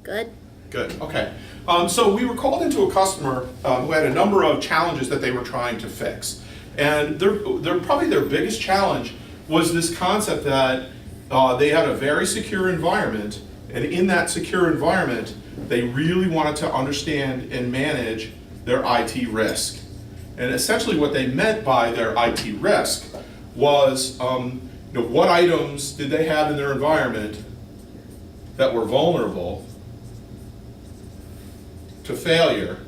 Good. Good, okay. So we were called into a customer who had a number of challenges that they were trying to fix. And probably their biggest challenge was this concept that they had a very secure environment, and in that secure environment, they really wanted to understand and manage their IT risk. And essentially what they meant by their IT risk was what items did they have in their environment that were vulnerable to failure,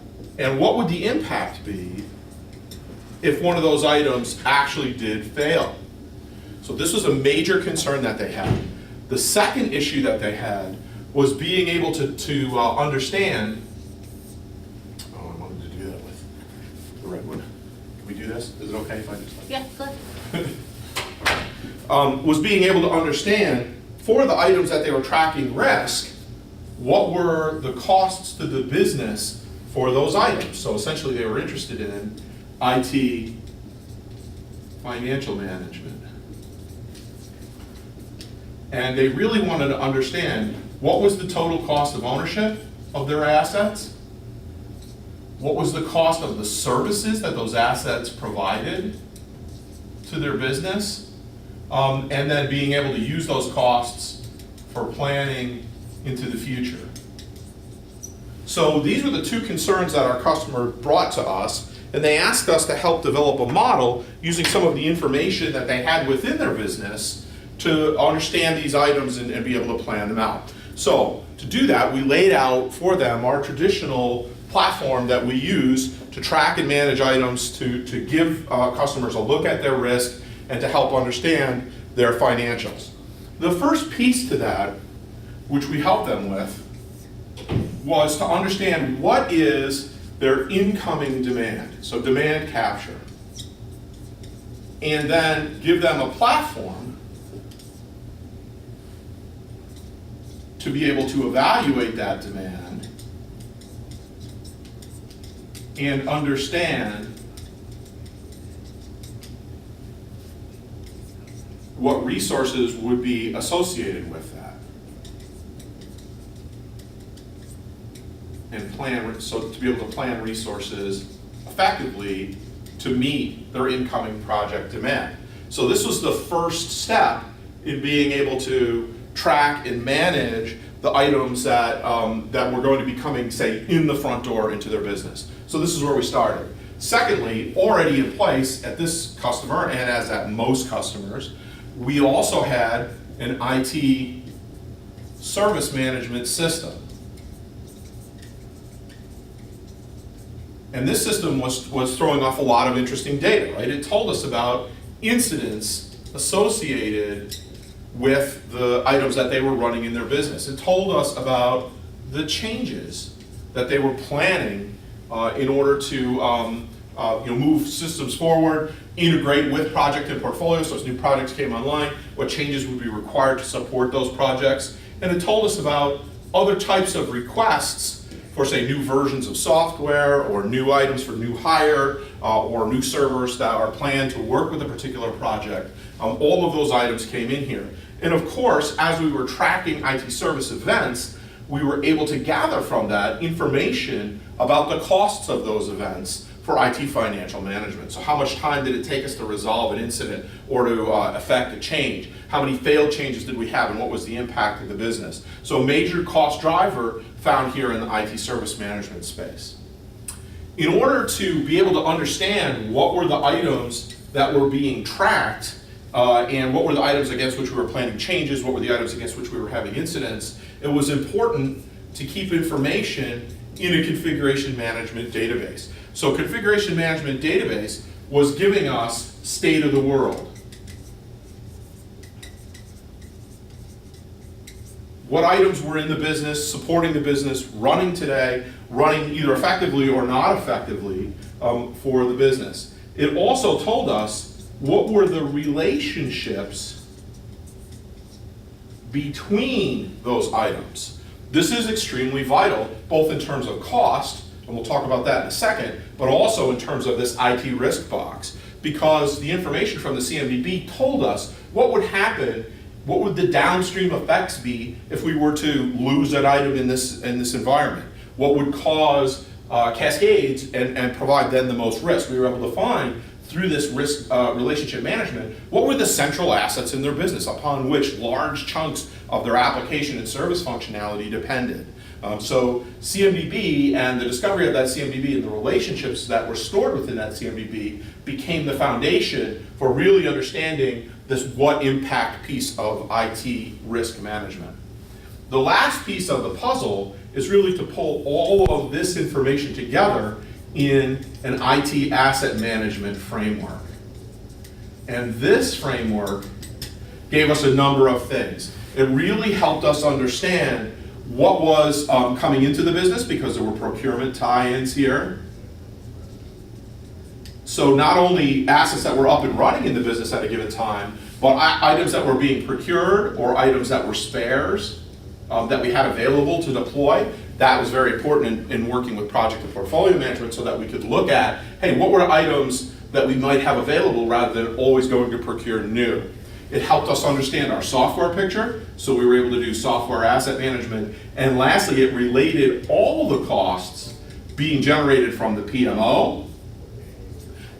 and what would the impact be if one of those items actually did fail. So this was a major concern that they had. The second issue that they had was being able to understand, oh, I wanted to do that with the red one. Can we do this? Is it okay if I just? Yeah, good. Was being able to understand for the items that they were tracking risk, what were the costs to the business for those items. So essentially they were interested in IT financial management. And they really wanted to understand what was the total cost of ownership of their assets, what was the cost of the services that those assets provided to their business, and then being able to use those costs for planning into the future. So these were the two concerns that our customer brought to us, and they asked us to help develop a model using some of the information that they had within their business to understand these items and be able to plan them out. So to do that, we laid out for them our traditional platform that we use to track and manage items, to give customers a look at their risk and to help understand their financials. The first piece to that, which we helped them with, was to understand what is their incoming demand, so demand capture, and then give them a platform to be able to evaluate that demand and understand what resources would be associated with that. And plan, so to be able to plan resources effectively to meet their incoming project demand. So this was the first step in being able to track and manage the items that, that were going to be coming, say, in the front door into their business. So this is where we started. Secondly, already in place at this customer, and as at most customers, we also had an IT service management system. And this system was throwing off a lot of interesting data, right? It told us about incidents associated with the items that they were running in their business. It told us about the changes that they were planning in order to move systems forward, integrate with project and portfolio, so as new projects came online, what changes would be required to support those projects. And it told us about other types of requests for, say, new versions of software or new items for new hire or new servers that are planned to work with a particular project. All of those items came in here. And of course, as we were tracking IT service events, we were able to gather from that information about the costs of those events for IT financial management. So how much time did it take us to resolve an incident or to affect a change? How many failed changes did we have, and what was the impact of the business? So a major cost driver found here in the IT service management space. In order to be able to understand what were the items that were being tracked and what were the items against which we were planning changes, what were the items against which we were having incidents, it was important to keep information in a configuration management database. So configuration management database was giving us state of the world. What items were in the business, supporting the business, running today, running either effectively or not effectively for the business. It also told us what were the relationships between those items. This is extremely vital, both in terms of cost, and we'll talk about that in a second, but also in terms of this IT risk box, because the information from the CMDB told us what would happen What would the downstream effects be if we were to lose that item in this environment? What would cause cascades and provide then the most risk? We were able to find through this risk relationship management, what were the central assets in their business upon which large chunks of their application and service functionality depended. So CMDB and the discovery of that CMDB and the relationships that were stored within that CMDB became the foundation for really understanding this what impact piece of IT risk management. The last piece of the puzzle is really to pull all of this information together in an IT asset management framework. And this framework gave us a number of things. It really helped us understand what was coming into the business, because there were procurement tie-ins here. So not only assets that were up and running in the business at a given time, but items that were being procured or items that were spares that we had available to deploy. That was very important in working with project and portfolio management, so that we could look at, hey, what were items that we might have available rather than always going to procure new. It helped us understand our software picture, so we were able to do software asset management. And lastly, it related all the costs being generated from the PMO,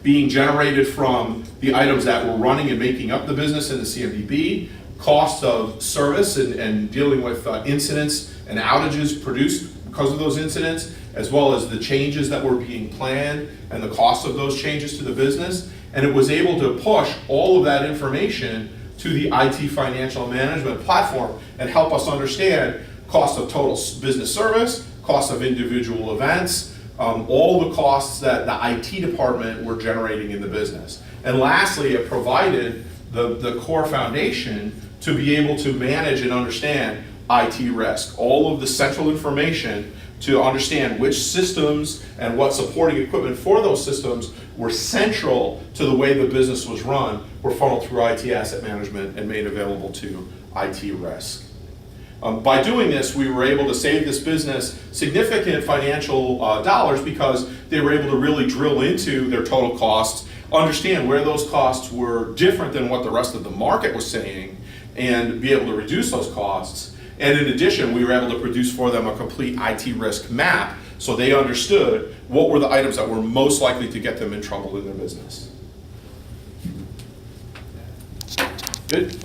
being generated from the items that were running and making up the business in the CMDB, costs of service and dealing with incidents and outages produced because of those incidents, as well as the changes that were being planned and the cost of those changes to the business. And it was able to push all of that information to the IT financial management platform and help us understand cost of total business service, cost of individual events, all the costs that the IT department were generating in the business. And lastly, it provided the core foundation to be able to manage and understand IT risk, all of the central information to understand which systems and what supporting equipment for those systems were central to the way the business was run, were funneled through IT asset management and made available to IT risk. By doing this, we were able to save this business significant financial dollars, because they were able to really drill into their total costs, understand where those costs were different than what the rest of the market was saying, and be able to reduce those costs. And in addition, we were able to produce for them a complete IT risk map, so they understood what were the items that were most likely to get them in trouble in their business. Good.